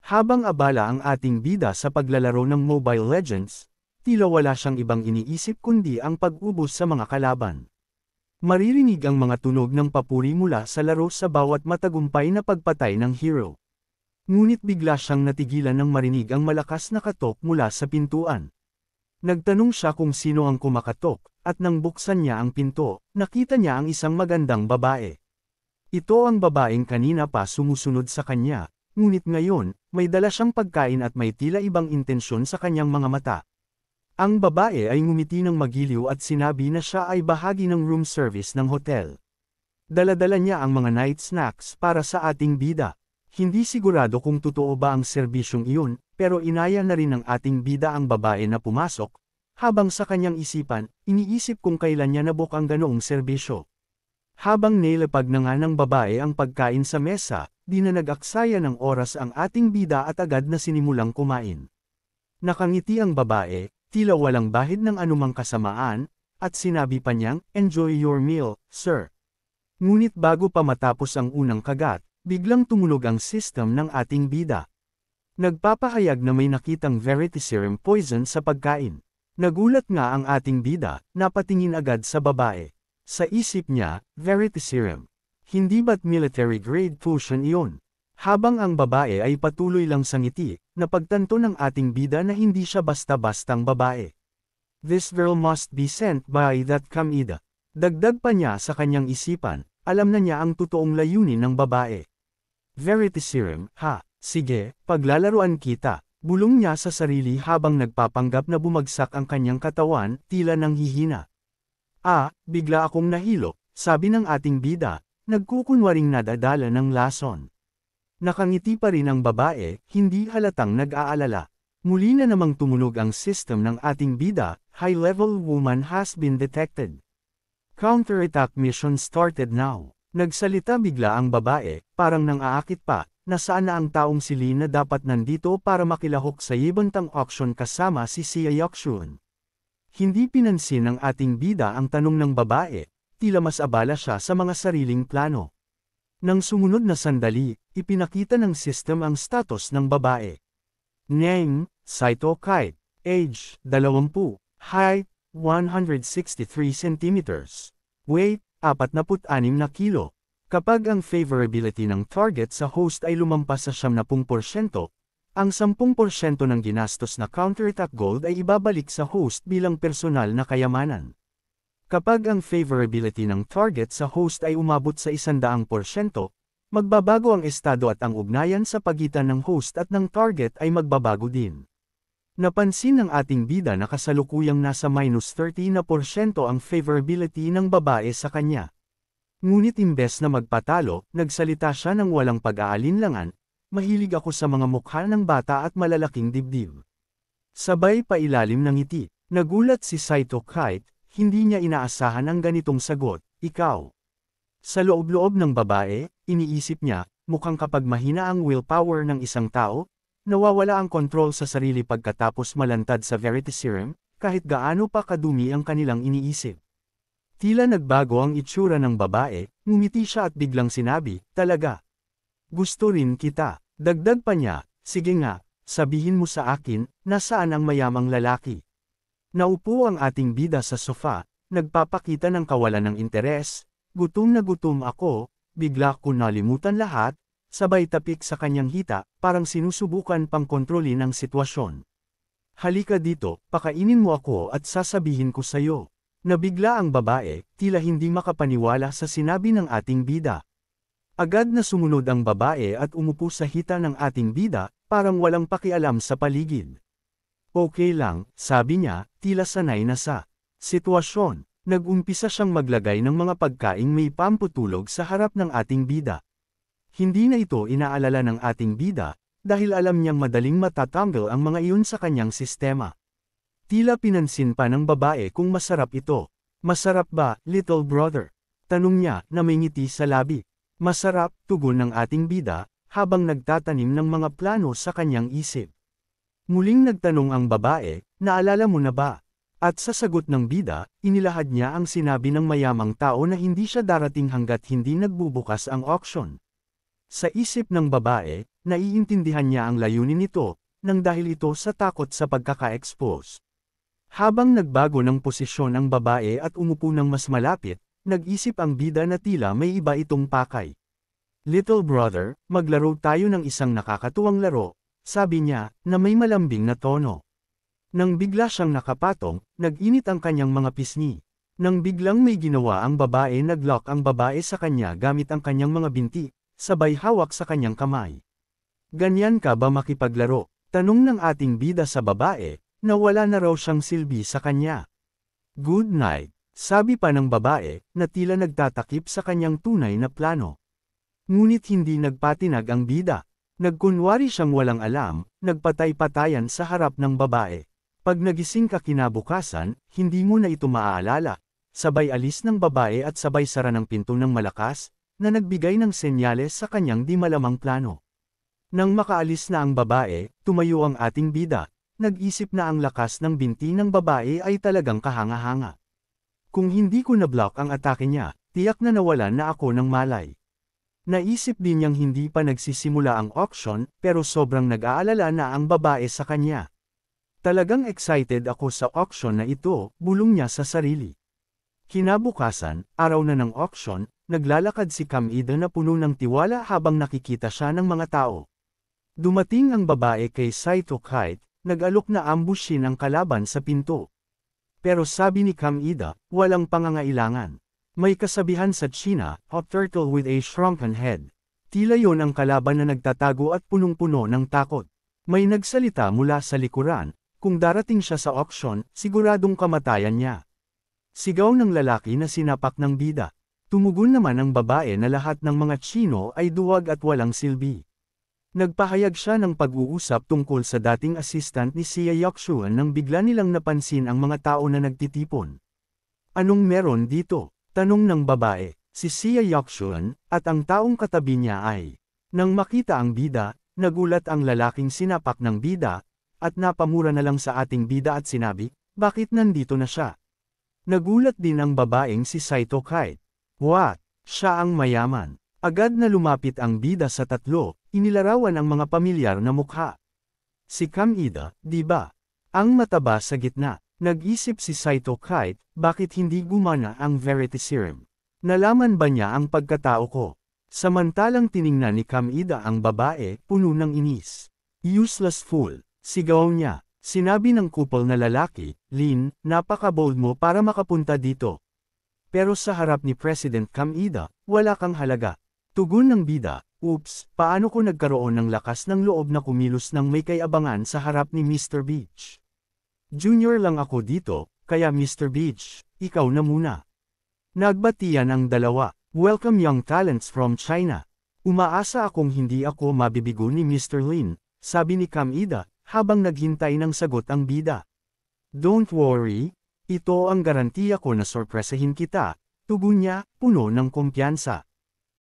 Habang abala ang ating bida sa paglalaro ng Mobile Legends, tila wala siyang ibang iniisip kundi ang pag-ubos sa mga kalaban. Maririnig ang mga tunog ng papuri mula sa laro sa bawat matagumpay na pagpatay ng hero. Ngunit bigla siyang natigilan nang marinig ang malakas na katok mula sa pintuan. Nagtanong siya kung sino ang kumakatok, at nang buksan niya ang pinto, nakita niya ang isang magandang babae. Ito ang babaeng kanina pa sumusunod sa kanya, ngunit ngayon, may dala siyang pagkain at may tila ibang intensyon sa kanyang mga mata. Ang babae ay ngumiti ng magiliw at sinabi na siya ay bahagi ng room service ng hotel. Dala-dala niya ang mga night snacks para sa ating bida. Hindi sigurado kung totoo ba ang serbisyong iyon, pero inaya na rin ng ating bida ang babae na pumasok, habang sa kanyang isipan, iniisip kung kailan niya nabuk ang ganoong serbisyo. Habang nilapag na nga ng babae ang pagkain sa mesa, di na nag-aksaya ng oras ang ating bida at agad na sinimulang kumain. Nakangiti ang babae, tila walang bahid ng anumang kasamaan, at sinabi pa niyang, "Enjoy your meal, sir." Ngunit bago pa matapos ang unang kagat, biglang tumunog ang system ng ating bida. Nagpapahayag na may nakitang Veritaserum poison sa pagkain. Nagulat nga ang ating bida, napatingin agad sa babae. Sa isip niya, Veritaserum. Hindi ba't military-grade potion iyon? Habang ang babae ay patuloy lang sa ngiti, napagtanto ng ating bida na hindi siya basta-bastang babae. "This girl must be sent by that Kamida." Dagdag pa niya sa kanyang isipan, alam na niya ang totoong layunin ng babae. "Veritaserum, ha? Sige, paglalaruan kita." Bulong niya sa sarili habang nagpapanggap na bumagsak ang kanyang katawan, tila nang hihina. Bigla akong nahilo," sabi ng ating bida, nagkukunwaring nadadala ng lason. Nakangiti pa rin ang babae, hindi halatang nag-aalala. Muli na namang tumunog ang system ng ating bida, "High-level woman has been detected. Counterattack mission started now." Nagsalita bigla ang babae, parang nang-aakit pa, nasaan na ang taong sili na dapat nandito para makilahok sa ibantang auction kasama si Sia Yakshun. Hindi pinansin ng ating bida ang tanong ng babae, tila mas abala siya sa mga sariling plano. Nang sumunod na sandali, ipinakita ng system ang status ng babae. Name, Saito Kite, age, 20, height, 163 cm, weight, 46 na kilo. Kapag ang favorability ng target sa host ay lumampas sa 70%, ang 10% ng ginastos na counterattack gold ay ibabalik sa host bilang personal na kayamanan. Kapag ang favorability ng target sa host ay umabot sa 100%, magbabago ang estado at ang ugnayan sa pagitan ng host at ng target ay magbabago din. Napansin ng ating bida na kasalukuyang nasa -30% ang favorability ng babae sa kanya. Ngunit imbes na magpatalo, nagsalita siya ng walang pag-aalinlangan, "Mahilig ako sa mga mukha ng bata at malalaking dibdib." Sabay pa ilalim ng ngiti, nagulat si Saito Kite, hindi niya inaasahan ang ganitong sagot, "Ikaw." Sa loob-loob ng babae, iniisip niya, mukhang kapag mahina ang willpower ng isang tao, nawawala ang kontrol sa sarili pagkatapos malantad sa Veritaserum, kahit gaano pa kadumi ang kanilang iniisip. Tila nagbago ang itsura ng babae, ngumiti siya at biglang sinabi, "Talaga. Gusto rin kita." Dagdag pa niya, "Sige nga, sabihin mo sa akin, nasaan ang mayamang lalaki?" Naupo ang ating bida sa sofa, nagpapakita ng kawalan ng interes, "Gutom na gutom ako." Bigla ko nalimutan lahat, sabay tapik sa kanyang hita, parang sinusubukan pang kontrolin ang sitwasyon. "Halika dito, pakainin mo ako at sasabihin ko sayo." Nabigla ang babae, tila hindi makapaniwala sa sinabi ng ating bida. Agad na sumunod ang babae at umupo sa hita ng ating bida, parang walang pakialam sa paligid. "Okay lang," sabi niya, tila sanay na sa sitwasyon. Nag-umpisa siyang maglagay ng mga pagkaing may pamputulog sa harap ng ating bida. Hindi na ito inaalala ng ating bida, dahil alam niyang madaling matatanggal ang mga iyon sa kanyang sistema. Tila pinansin pa ng babae kung masarap ito. "Masarap ba, little brother?" Tanong niya na may ngiti sa labi. "Masarap," tugon ng ating bida, habang nagtatanim ng mga plano sa kanyang isip. Muling nagtanong ang babae, "Naalala mo na ba?" At sa sagot ng bida, inilahad niya ang sinabi ng mayamang tao na hindi siya darating hanggat hindi nagbubukas ang auction. Sa isip ng babae, naiintindihan niya ang layunin nito, nang dahil ito sa takot sa pagkaka-expose. Habang nagbago ng posisyon ang babae at umupo ng mas malapit, nag-isip ang bida na tila may iba itong pakay. "Little brother, maglaro tayo ng isang nakakatuwang laro," sabi niya, na may malambing na tono. Nang bigla siyang nakapatong, nag-init ang kanyang mga pisngi. Nang biglang may ginawa ang babae, nag-lock ang babae sa kanya gamit ang kanyang mga binti, sabay hawak sa kanyang kamay. "Ganyan ka ba makipaglaro?" tanong ng ating bida sa babae, na wala na raw siyang silbi sa kanya. "Good night," sabi pa ng babae, na tila nagtatakip sa kanyang tunay na plano. Ngunit hindi nagpatinag ang bida. Nagkunwari siyang walang alam, nagpatay-patayan sa harap ng babae. Pag nagising ka kinabukasan, hindi mo na ito maaalala. Sabay alis ng babae at sabay sara ng pinto ng malakas, na nagbigay ng senyales sa kanyang di malamang plano. Nang makaalis na ang babae, tumayo ang ating bida. Nag-isip na ang lakas ng binti ng babae ay talagang kahanga-hanga. Kung hindi ko na-block ang atake niya, tiyak na nawalan na ako ng malay. Naisip din niyang hindi pa nagsisimula ang auction, pero sobrang nag-aalala na ang babae sa kanya. "Talagang excited ako sa auction na ito," bulong niya sa sarili. Kinabukasan, araw na ng auction, naglalakad si Kamida na puno ng tiwala habang nakikita siya ng mga tao. Dumating ang babae kay Saito Kite, nag-alok na ambushin ang kalaban sa pinto. Pero sabi ni Kamida, walang pangangailangan. May kasabihan sa China, "A turtle with a shrunken head." Tila yon ang kalaban na nagtatago at punong-puno ng takot. May nagsalita mula sa likuran, kung darating siya sa auction, siguradong kamatayan niya. Sigaw ng lalaki na sinapak ng bida. Tumugon naman ang babae na lahat ng mga Chino ay duwag at walang silbi. Nagpahayag siya ng pag-uusap tungkol sa dating assistant ni Xia Yakshuan nang bigla nilang napansin ang mga tao na nagtitipon. "Anong meron dito?" tanong ng babae. Si Xia Yakshuan, at ang taong katabi niya ay. Nang makita ang bida, nagulat ang lalaking sinapak ng bida, at napamura na lang sa ating bida at sinabi, "Bakit nandito na siya?" Nagulat din ang babaeng si Saito Kite. "What? Siya ang mayaman." Agad na lumapit ang bida sa tatlo, inilarawan ang mga pamilyar na mukha. "Si Kamida, di ba? Ang mataba sa gitna." Nag-isip si Saito Kite, bakit hindi gumana ang Verity Serum? Nalaman ba niya ang pagkatao ko? Samantalang tiningnan ni Kamida ang babae, puno ng inis. "Useless fool," sigaw niya. Sinabi ng kupol na lalaki, "Lin, napaka-bold mo para makapunta dito. Pero sa harap ni President Kamida, wala kang halaga." Tugon ng bida, "Oops, paano ko nagkaroon ng lakas ng loob na kumilos ng may kayabangan sa harap ni Mr. Beach? Junior lang ako dito, kaya Mr. Beach, ikaw na muna." Nagbatian ang dalawa. "Welcome young talents from China. Umaasa akong hindi ako mabibigo ni Mr. Lin," sabi ni Kamida, habang naghintay ng sagot ang bida. "Don't worry, ito ang garantiya ko na sorpresahin kita," tugon niya, puno ng kumpiyansa.